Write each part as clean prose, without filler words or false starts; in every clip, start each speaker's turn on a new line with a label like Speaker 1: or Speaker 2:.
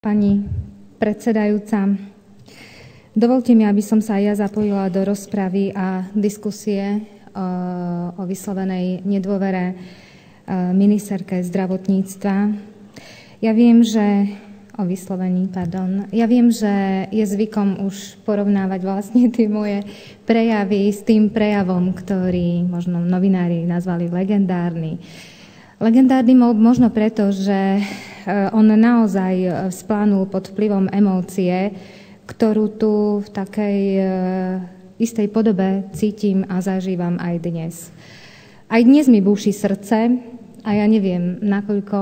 Speaker 1: Pani predsedajúca, dovolte mi, aby som sa aj ja zapojila do rozpravy a diskusie o vyslovenej nedôvere ministerke zdravotníctva. Ja viem, že je zvykom už porovnávať vlastne tie moje prejavy s tým prejavom, ktorý možno novinári nazvali legendárny. Legendárny možno preto, že on naozaj vzplánul pod vplyvom emócie, ktorú tu v takej istej podobe cítim a zažívam aj dnes. Aj dnes mi búši srdce a ja neviem, nakoľko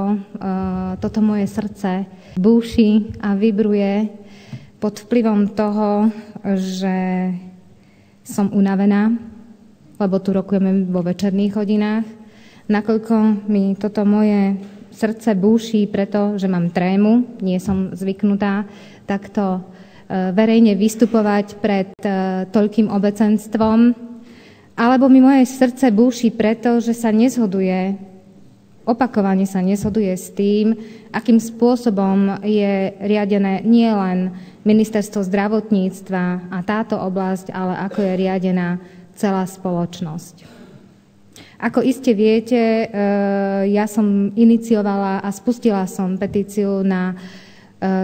Speaker 1: toto moje srdce búši a vibruje pod vplyvom toho, že som unavená, lebo tu rokujeme vo večerných hodinách, nakoľko mi toto moje srdce búši, pretože mám trému, nie som zvyknutá takto verejne vystupovať pred toľkým obecenstvom, alebo mi moje srdce búši preto, že sa opakovane sa nezhoduje s tým, akým spôsobom je riadené nielen ministerstvo zdravotníctva a táto oblasť, ale ako je riadená celá spoločnosť. Ako iste viete, ja som iniciovala a spustila som petíciu na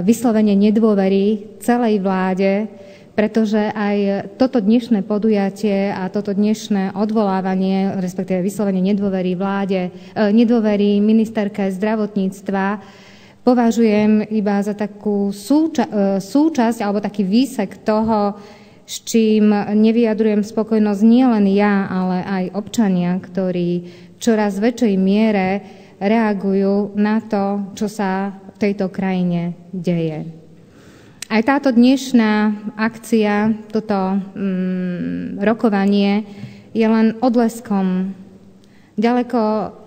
Speaker 1: vyslovenie nedôvery celej vláde, pretože aj toto dnešné podujatie a toto dnešné odvolávanie, respektíve vyslovenie nedôvery ministerke zdravotníctva považujem iba za takú súčasť alebo taký výsek toho, s čím nevyjadrujem spokojnosť nielen ja, ale aj občania, ktorí čoraz väčšej miere reagujú na to, čo sa v tejto krajine deje. Aj táto dnešná akcia, toto rokovanie je len odleskom ďaleko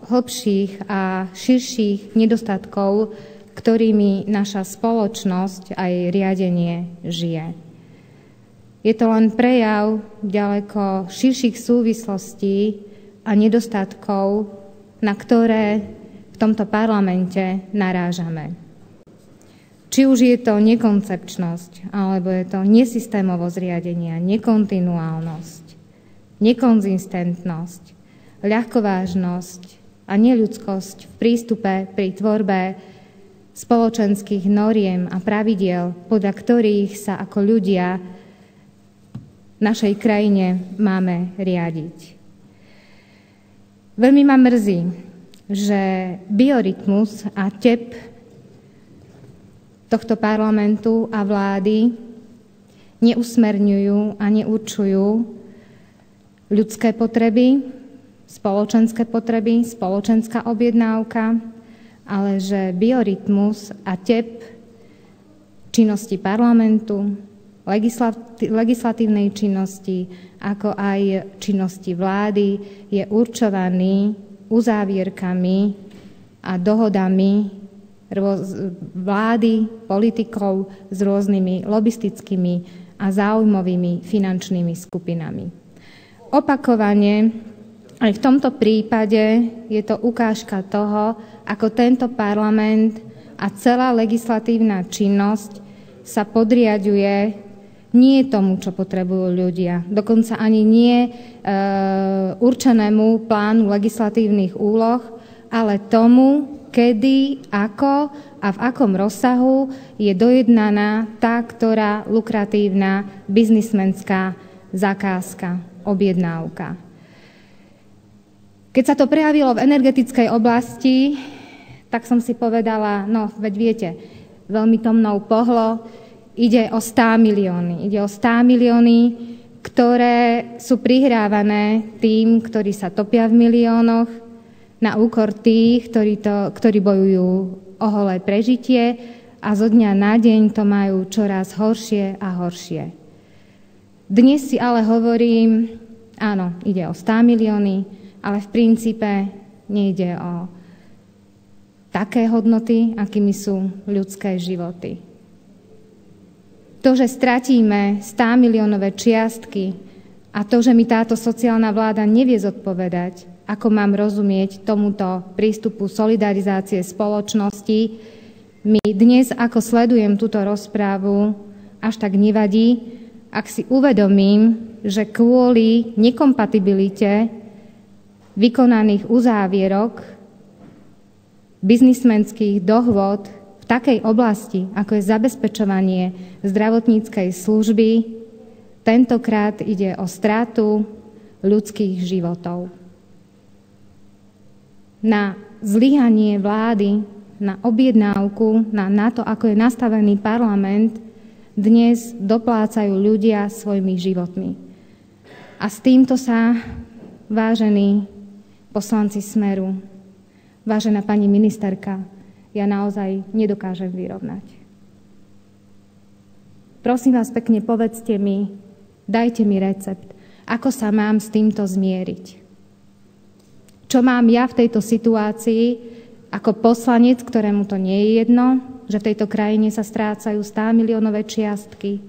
Speaker 1: hlbších a širších nedostatkov, ktorými naša spoločnosť aj riadenie žije. Je to len prejav ďaleko širších súvislostí a nedostatkov, na ktoré v tomto parlamente narážame. Či už je to nekoncepčnosť, alebo je to nesystémovosť riadenia, nekontinuálnosť, nekonzistentnosť, ľahkovážnosť a neľudskosť v prístupe pri tvorbe spoločenských noriem a pravidiel, podľa ktorých sa ako ľudia našej krajine máme riadiť. Veľmi ma mrzí, že biorytmus a tep tohto parlamentu a vlády neusmerňujú a neurčujú ľudské potreby, spoločenské potreby, spoločenská objednávka, ale že biorytmus a tep činnosti parlamentu, legislatívnej činnosti, ako aj činnosti vlády je určovaný uzávierkami a dohodami vlády, politikov s rôznymi lobistickými a záujmovými finančnými skupinami. Opakovane, aj v tomto prípade je to ukážka toho, ako tento parlament a celá legislatívna činnosť sa podriaďuje nie tomu, čo potrebujú ľudia, dokonca ani nie určenému plánu legislatívnych úloh, ale tomu, kedy, ako a v akom rozsahu je dojednaná tá, ktorá lukratívna biznismenská zakázka, objednávka. Keď sa to prejavilo v energetickej oblasti, tak som si povedala, no veď viete, veľmi to mnou pohlo, ide o 100 milióny. Ide o 100 milióny, ktoré sú prihrávané tým, ktorí sa topia v miliónoch, na úkor tých, ktorí bojujú o holé prežitie a zo dňa na deň to majú čoraz horšie a horšie. Dnes si ale hovorím, áno, ide o 100 milióny, ale v princípe nejde o také hodnoty, akými sú ľudské životy. To, že stratíme 100 miliónové čiastky a to, že mi táto sociálna vláda nevie zodpovedať, ako mám rozumieť tomuto prístupu solidarizácie spoločnosti, mi dnes, ako sledujem túto rozprávu, až tak nevadí, ak si uvedomím, že kvôli nekompatibilite vykonaných uzávierok biznismenských dohôd v takej oblasti, ako je zabezpečovanie zdravotníckej služby, tentokrát ide o stratu ľudských životov. Na zlyhanie vlády, na objednávku, na to, ako je nastavený parlament, dnes doplácajú ľudia svojimi životmi. A s týmto sa, vážení poslanci Smeru, vážená pani ministerka, ja naozaj nedokážem vyrovnať. Prosím vás pekne, povedzte mi, dajte mi recept, ako sa mám s týmto zmieriť. Čo mám ja v tejto situácii ako poslanec, ktorému to nie je jedno, že v tejto krajine sa strácajú 100 miliónové čiastky,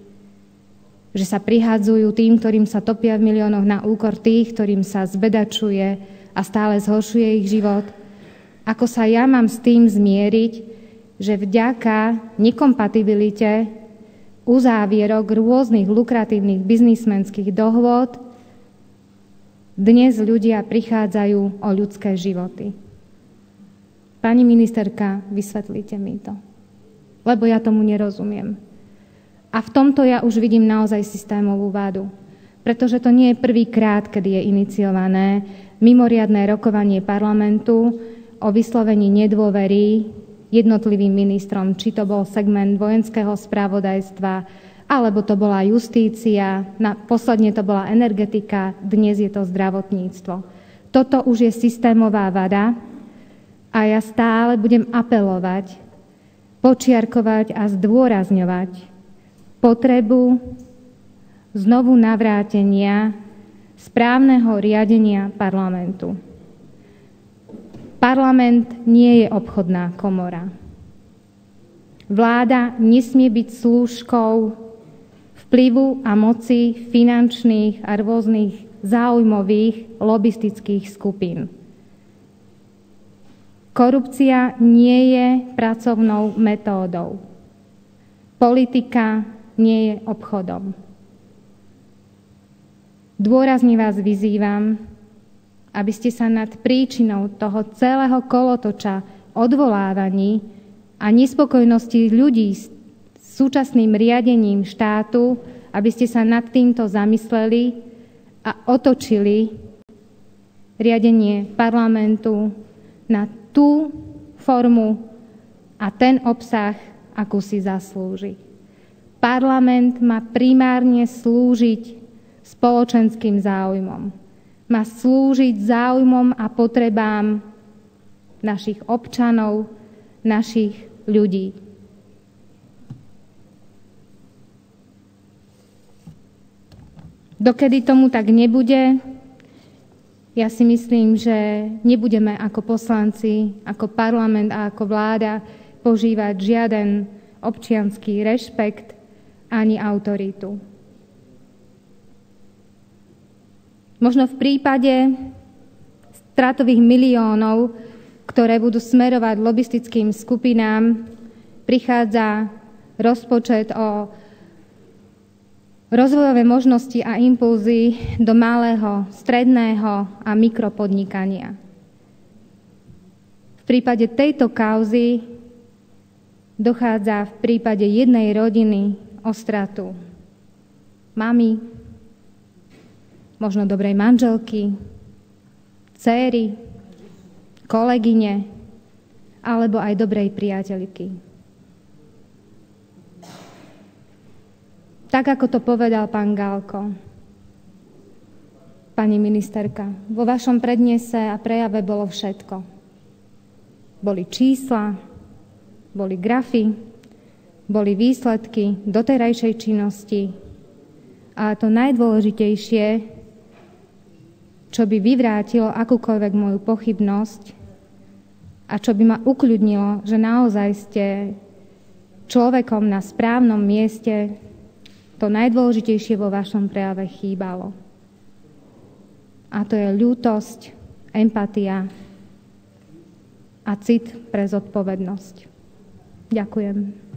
Speaker 1: že sa prihádzajú tým, ktorým sa topia v miliónoch na úkor tých, ktorým sa zbedačuje a stále zhoršuje ich život. Ako sa ja mám s tým zmieriť, že vďaka nekompatibilite uzávierok rôznych lukratívnych biznismenských dohôd dnes ľudia prichádzajú o ľudské životy. Pani ministerka, vysvetlite mi to, lebo ja tomu nerozumiem. A v tomto ja už vidím naozaj systémovú vadu, pretože to nie je prvýkrát, kedy je iniciované mimoriadne rokovanie parlamentu o vyslovení nedôvery jednotlivým ministrom, či to bol segment vojenského spravodajstva, alebo to bola justícia, posledne to bola energetika, dnes je to zdravotníctvo. Toto už je systémová vada a ja stále budem apelovať, počiarkovať a zdôrazňovať potrebu znovu navrátenia správneho riadenia parlamentu. Parlament nie je obchodná komora. Vláda nesmie byť slúžkou vplyvu a moci finančných a rôznych záujmových lobistických skupín. Korupcia nie je pracovnou metódou. Politika nie je obchodom. Dôrazne vás vyzývam, aby ste sa nad príčinou toho celého kolotoča odvolávaní a nespokojnosti ľudí s súčasným riadením štátu, aby ste sa nad týmto zamysleli a otočili riadenie parlamentu na tú formu a ten obsah, akú si zaslúži. Parlament má primárne slúžiť spoločenským záujmom. Má slúžiť záujmom a potrebám našich občanov, našich ľudí. Dokedy tomu tak nebude, ja si myslím, že nebudeme ako poslanci, ako parlament a ako vláda požívať žiaden občiansky rešpekt ani autoritu. Možno v prípade stratových miliónov, ktoré budú smerovať lobistickým skupinám, prichádza rozpočet o rozvojové možnosti a impulzy do malého, stredného a mikropodnikania. V prípade tejto kauzy dochádza v prípade jednej rodiny o stratu mamy, možno dobrej manželky, dcéry, kolegyne alebo aj dobrej priateľky. Tak, ako to povedal pán Galko. Pani ministerka, vo vašom prednese a prejave bolo všetko. Boli čísla, boli grafy, boli výsledky doterajšej činnosti a to najdôležitejšie, čo by vyvrátilo akúkoľvek moju pochybnosť a čo by ma ukľudnilo, že naozaj ste človekom na správnom mieste, to najdôležitejšie vo vašom prejave chýbalo. A to je ľútosť, empatia a cit pre zodpovednosť. Ďakujem.